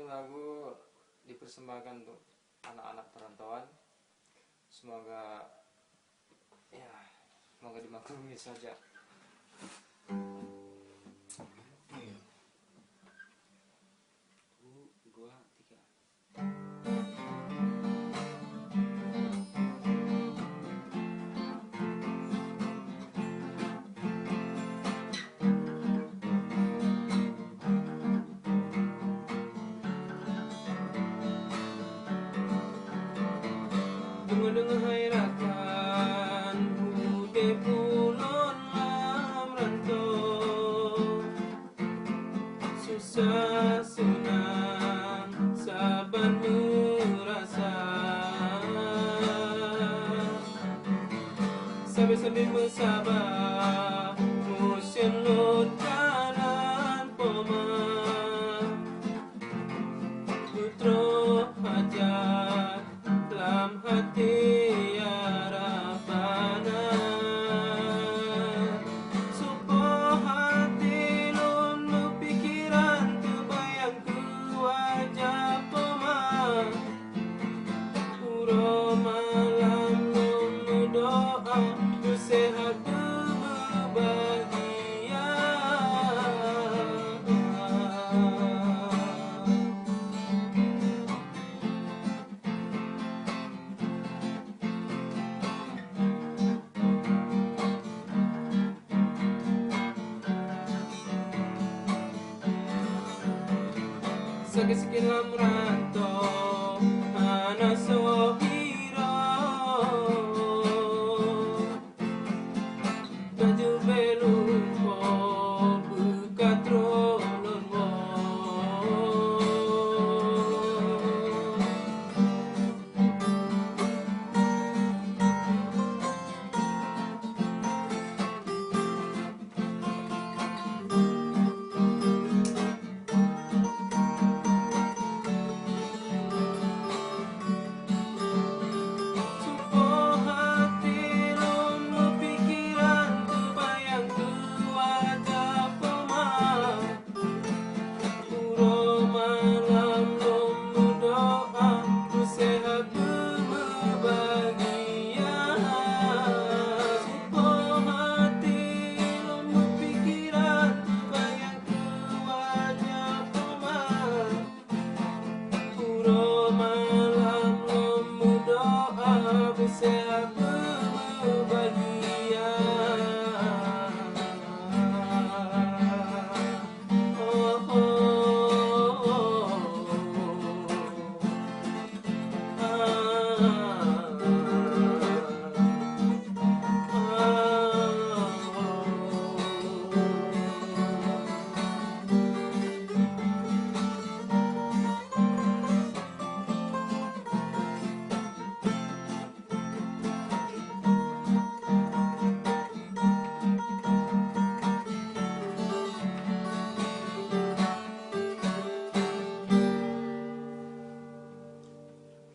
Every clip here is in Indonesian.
lagu dipersembahkan untuk anak-anak perantauan. Semoga dimaklumi saja. Iya. Gua tiga. Dengar hai rakan, ude pulon lam rantau, susah senang saban merasa, sambil bersabar musim lon kanan poma, putro hajat dalam hati arafana, supo hati lon pikiran terbayang ke wajah poma, uro malam lon doa bersehat berbahagia. Sakit lam rantau ana sohiro, baju belum po buka trolon mo, sehat berbahagia. Oh, oh, oh.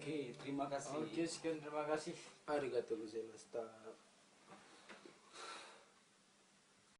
Oke, terima kasih. Oke, sekian, terima kasih. Arigatou gozaimashita.